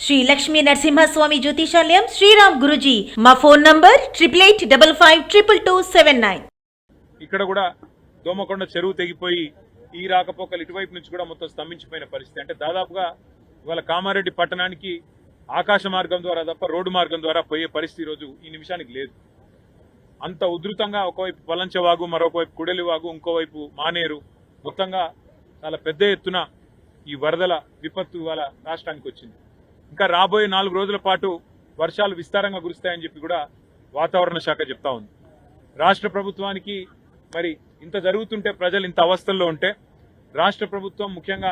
శ్రీ లక్ష్మీ నరసింహస్వామి జ్యోతిషాలయం శ్రీరామ్ గురుజీ మా phone number 8885522279. ఇక్కడ కూడా దోమకొండ చెరువు తెగిపోయి ఈ రాకపోకలు ఇటువైపు నుంచి కూడా మొత్తం స్తంభించిపోయిన పరిస్థితి. అంటే దాదాపుగా ఇవాళ కామారెడ్డి పట్టణానికి ఆకాశ మార్గం ద్వారా తప్ప రోడ్డు మార్గం ద్వారా పోయే పరిస్థితి రోజు ఈ నిమిషానికి లేదు. అంత ఉధృతంగా ఒకవైపు పలంచవాగు, మరొకవైపు కుడలివాగు, ఇంకోవైపు మానేరు, మొత్తంగా చాలా పెద్ద ఎత్తున ఈ వరదల విపత్తు ఇవాళ రాష్ట్రానికి వచ్చింది. ఇంకా రాబోయే 4 రోజుల పాటు వర్షాలు విస్తారంగా కురుస్తాయని చెప్పి కూడా వాతావరణ శాఖ చెప్తా ఉంది. రాష్ట్ర ప్రభుత్వానికి మరి ఇంత జరుగుతుంటే, ప్రజలు ఇంత అవస్థల్లో ఉంటే, రాష్ట్ర ప్రభుత్వం ముఖ్యంగా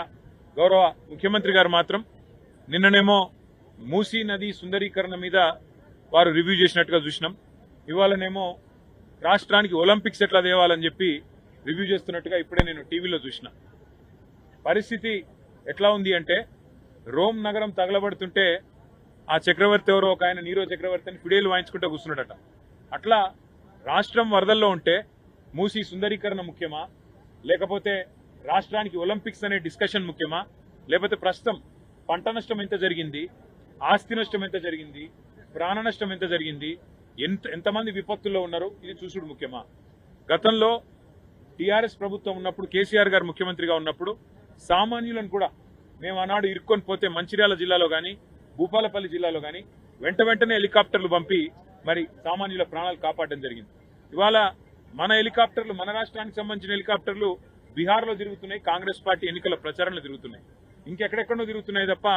గౌరవ ముఖ్యమంత్రి గారు మాత్రం నిన్ననేమో మూసీ నది సుందరీకరణ మీద వారు రివ్యూ చేసినట్టుగా చూసినాం. ఇవాళనేమో రాష్ట్రానికి ఒలింపిక్స్ ఎట్లా తేవాలని చెప్పి రివ్యూ చేస్తున్నట్టుగా ఇప్పుడే నేను టీవీలో చూసిన. పరిస్థితి ఎట్లా ఉంది అంటే, రోమ్ నగరం తగలబడుతుంటే ఆ చక్రవర్తి ఎవరో ఒక ఆయన నీరో చక్రవర్తి అని ఫిడేలు వాయించుకుంటూ కూర్చున్నాడట. అట్లా రాష్ట్రం వరదల్లో ఉంటే మూసీ సుందరీకరణ ముఖ్యమా, లేకపోతే రాష్ట్రానికి ఒలింపిక్స్ అనే డిస్కషన్ ముఖ్యమా, లేకపోతే ప్రస్తుతం పంట నష్టం ఎంత జరిగింది, ఆస్తి నష్టం ఎంత జరిగింది, ప్రాణ నష్టం ఎంత జరిగింది, ఎంతమంది విపత్తుల్లో ఉన్నారు, ఇది చూసుడు ముఖ్యమా? గతంలో టీఆర్ఎస్ ప్రభుత్వం ఉన్నప్పుడు, కేసీఆర్ గారు ముఖ్యమంత్రిగా ఉన్నప్పుడు సామాన్యులను కూడా మేము ఆనాడు ఇరుక్కొని పోతే మంచిర్యాల జిల్లాలో కానీ భూపాలపల్లి జిల్లాలో కానీ వెంటనే హెలికాప్టర్లు పంపి మరి సామాన్యుల ప్రాణాలు కాపాడడం జరిగింది. ఇవాళ మన హెలికాప్టర్లు, మన రాష్ట్రానికి సంబంధించిన హెలికాప్టర్లు బీహార్లో తిరుగుతున్నాయి, కాంగ్రెస్ పార్టీ ఎన్నికల ప్రచారంలో తిరుగుతున్నాయి, ఇంకెక్కడెక్కడో తిరుగుతున్నాయి తప్ప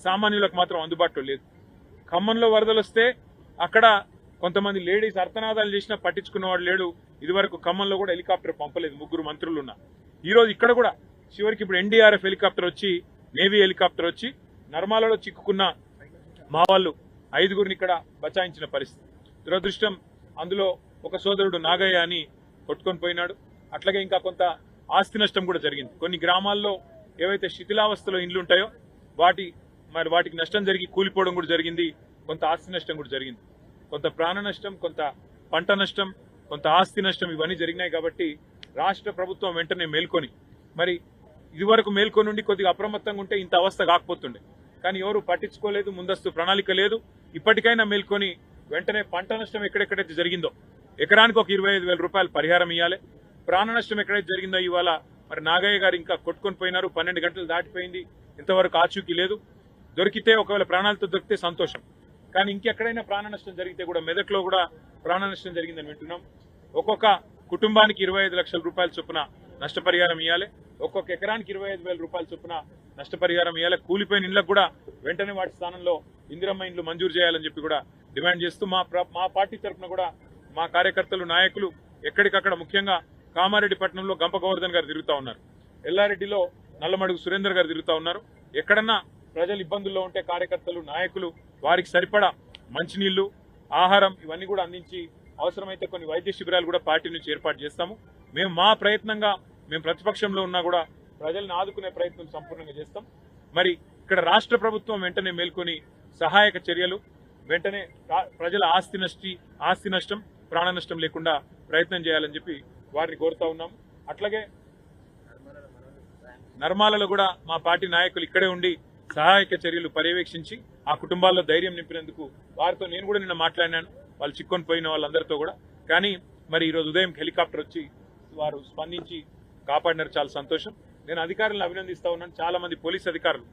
సామాన్యులకు మాత్రం అందుబాటులో లేదు. ఖమ్మంలో వరదలు వస్తే అక్కడ కొంతమంది లేడీస్ అర్థనాదాలు చేసినా పట్టించుకున్నవాడు లేడు. ఇదివరకు ఖమ్మంలో కూడా హెలికాప్టర్ పంపలేదు, 3 మంత్రులు ఉన్నా. ఈరోజు ఇక్కడ కూడా చివరికి ఇప్పుడు ఎన్డీఆర్ఎఫ్ హెలికాప్టర్ వచ్చి, నేవీ హెలికాప్టర్ వచ్చి నర్మాలలో చిక్కుకున్న మా వాళ్ళు 5గురిని ఇక్కడ బచాయించిన పరిస్థితి. దురదృష్టం, అందులో ఒక సోదరుడు నాగయ్య అని కొట్టుకొని పోయినాడు. అట్లాగే ఇంకా కొంత ఆస్తి నష్టం కూడా జరిగింది. కొన్ని గ్రామాల్లో ఏవైతే శిథిలావస్థలో ఇండ్లు ఉంటాయో వాటికి నష్టం జరిగి కూలిపోవడం కూడా జరిగింది. కొంత ఆస్తి నష్టం కూడా జరిగింది. కొంత ప్రాణ నష్టం, కొంత పంట నష్టం, కొంత ఆస్తి నష్టం, ఇవన్నీ జరిగినాయి. కాబట్టి రాష్ట్ర ప్రభుత్వం వెంటనే మేల్కొని, మరి ఇదివరకు మేల్కొని ఉండి కొద్దిగా అప్రమత్తంగా ఉంటే ఇంత అవస్థ కాకపోతుండే. కానీ ఎవరు పట్టించుకోలేదు, ముందస్తు ప్రణాళిక లేదు. ఇప్పటికైనా మేల్కొని వెంటనే పంట నష్టం ఎక్కడెక్కడైతే జరిగిందో ఎకరానికి ఒక 25,000 రూపాయలు పరిహారం ఇవ్వాలి. ప్రాణ నష్టం ఎక్కడైతే జరిగిందో ఇవాళ మరి నాగయ్య గారు ఇంకా కొట్టుకొని పోయినారు, 12 గంటలు దాటిపోయింది, ఇంతవరకు ఆచూకీ లేదు. దొరికితే ఒకవేళ ప్రాణాలతో దొరికితే సంతోషం. కానీ ఇంకెక్కడైనా ప్రాణ నష్టం జరిగితే కూడా, మెదక్లో కూడా ప్రాణ నష్టం జరిగిందని వింటున్నాం. ఒక్కొక్క కుటుంబానికి 25 లక్షల రూపాయల చొప్పున నష్టపరిహారం ఇవ్వాలి. ఒక్కొక్క ఎకరానికి 25,000 రూపాయల చొప్పున నష్టపరిహారం ఇవ్వాలి. కూలిపోయిన ఇళ్లకు కూడా వెంటనే వాటి స్థానంలో ఇందిరమ్మ ఇండ్లు మంజూరు చేయాలని చెప్పి కూడా డిమాండ్ చేస్తూ మా పార్టీ తరఫున కూడా మా కార్యకర్తలు, నాయకులు ఎక్కడికక్కడ, ముఖ్యంగా కామారెడ్డి పట్టణంలో గంప గోవర్ధన్ గారు తిరుగుతూ ఉన్నారు, ఎల్లారెడ్డిలో నల్లమడుగు సురేందర్ గారు తిరుగుతూ ఉన్నారు. ఎక్కడన్నా ప్రజలు ఇబ్బందుల్లో ఉంటే కార్యకర్తలు, నాయకులు వారికి సరిపడా మంచినీళ్లు, ఆహారం ఇవన్నీ కూడా అందించి అవసరమైతే కొన్ని వైద్య శిబిరాలు కూడా పార్టీ నుంచి ఏర్పాటు చేస్తాము. మేము మా ప్రయత్నంగా, మేము ప్రతిపక్షంలో ఉన్నా కూడా ప్రజలను ఆదుకునే ప్రయత్నం సంపూర్ణంగా చేస్తాం. మరి ఇక్కడ రాష్ట్ర ప్రభుత్వం వెంటనే మేల్కొని సహాయక చర్యలు, వెంటనే ప్రజల ఆస్తి నష్టం, ప్రాణ నష్టం లేకుండా ప్రయత్నం చేయాలని చెప్పి వారిని కోరుతా ఉన్నాం. అట్లాగే నర్మాలలో కూడా మా పార్టీ నాయకులు ఇక్కడే ఉండి సహాయక చర్యలు పర్యవేక్షించి ఆ కుటుంబాల్లో ధైర్యం నింపినందుకు వారితో నేను కూడా నిన్న మాట్లాడినాను, వాళ్ళు చిక్కొని పోయిన వాళ్ళందరితో కూడా. కానీ మరి ఈరోజు ఉదయం హెలికాప్టర్ వచ్చి వారు స్పందించి కాపాడినారు, చాలా సంతోషం. నేను అధికారులను అభినందిస్తా ఉన్నాను. చాలా మంది పోలీస్ అధికారులు,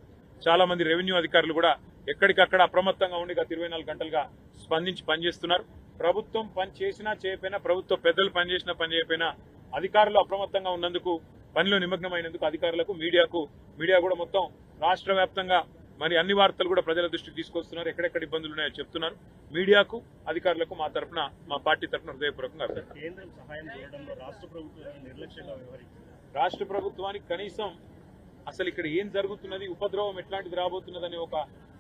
చాలా మంది రెవెన్యూ అధికారులు కూడా ఎక్కడికక్కడ అప్రమత్తంగా ఉండి గత 24 గంటలుగా స్పందించి పనిచేస్తున్నారు. ప్రభుత్వం పని చేసినా చేయకపోయినా, ప్రభుత్వ పెద్దలు పనిచేసినా పని చేయకపోయినా, అధికారులు అప్రమత్తంగా ఉన్నందుకు, పనిలో నిమగ్నమైనందుకు అధికారులకు, మీడియా కూడా మొత్తం రాష్ట్ర వ్యాప్తంగా మరి అన్ని వార్తలు కూడా ప్రజల దృష్టికి తీసుకొస్తున్నారు. ఎక్కడెక్కడ ఇబ్బందులు ఉన్నాయో చెప్తున్నారు. మీడియాకు, అధికారులకు మా పార్టీ తరఫున హృదయపూర్వకంగా రాష్ట్ర ప్రభుత్వానికి కనీసం అసలు ఇక్కడ ఏం జరుగుతున్నది, ఉపద్రవం ఎట్లాంటిది రాబోతున్నదని ఒక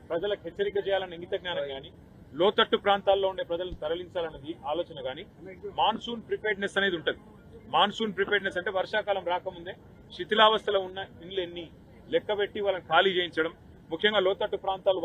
ప్రజలకు హెచ్చరిక చేయాలన్న ఇంగిత జ్ఞానం కానీ, లోతట్టు ప్రాంతాల్లో ఉండే ప్రజలను తరలించాలన్నది ఆలోచన కానీ, మాన్సూన్ ప్రిపేర్డ్నెస్ అనేది ఉంటుంది. మాన్సూన్ ప్రిపేర్డ్నెస్ అంటే వర్షాకాలం రాకముందే శిథిలావస్థలో ఉన్న ఇండ్లు ఎన్ని లెక్కబెట్టి వాళ్ళని ఖాళీ చేయించడం. ముఖ్యంగా లోతట్టు ప్రాంతాలు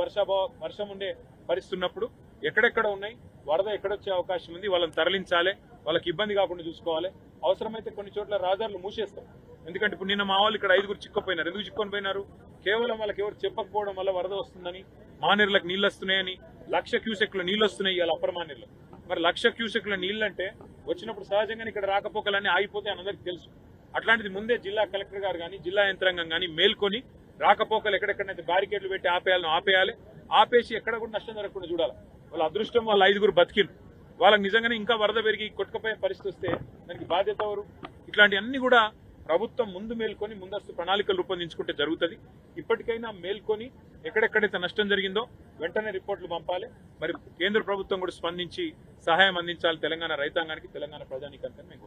వర్షం ఉండే పరిస్థితి ఉన్నప్పుడు ఎక్కడెక్కడ ఉన్నాయి, వరద ఎక్కడొచ్చే అవకాశం ఉంది, వాళ్ళని తరలించాలి, వాళ్ళకి ఇబ్బంది కాకుండా చూసుకోవాలి. అవసరమైతే కొన్ని చోట్ల రహదారులు మూసేస్తాం. ఎందుకంటే ఇప్పుడు నిన్న మా వాళ్ళు ఇక్కడ 5 చిక్కపోయినారు. ఎందుకు చిక్కొని పోయినారు? కేవలం వాళ్ళకి ఎవరు చెప్పకపోవడం వల్ల వరద వస్తుందని, మానేరులకు నీళ్ళు వస్తున్నాయని, 1,00,000 క్యూసెక్లు నీళ్ళు వస్తున్నాయి ఇవాళ అప్పర్ మానేరులో. మరి 1,00,000 క్యూసెక్ల నీళ్ళు అంటే వచ్చినప్పుడు సహజంగానే ఇక్కడ రాకపోకలన్నీ ఆగిపోతే అందరికీ తెలుసు. అట్లాంటిది ముందే జిల్లా కలెక్టర్ గారు కానీ జిల్లా యంత్రాంగం కానీ మేల్కొని రాకపోకలు ఎక్కడెక్కడైతే బ్యారికేడ్లు పెట్టి ఆపేయాలి, ఆపేసి ఎక్కడ కూడా నష్టం జరగకుండా చూడాలి. వాళ్ళ అదృష్టం వాళ్ళ 5 బతికిరు. వాళ్ళకి నిజంగానే ఇంకా వరద పెరిగి కొట్టుకుపోయే పరిస్థితి వస్తే దానికి బాధ్యత ఎవరు? ఇట్లాంటివన్నీ కూడా ప్రభుత్వం ముందు మేల్కొని ముందస్తు ప్రణాళికలు రూపొందించుకుంటే జరుగుతుంది. ఇప్పటికైనా మేల్కొని ఎక్కడెక్కడైతే నష్టం జరిగిందో వెంటనే రిపోర్టులు పంపాలి. మరి కేంద్ర ప్రభుత్వం కూడా స్పందించి సహాయం అందించాలి తెలంగాణ రైతాంగానికి, తెలంగాణ ప్రజానీకానికి.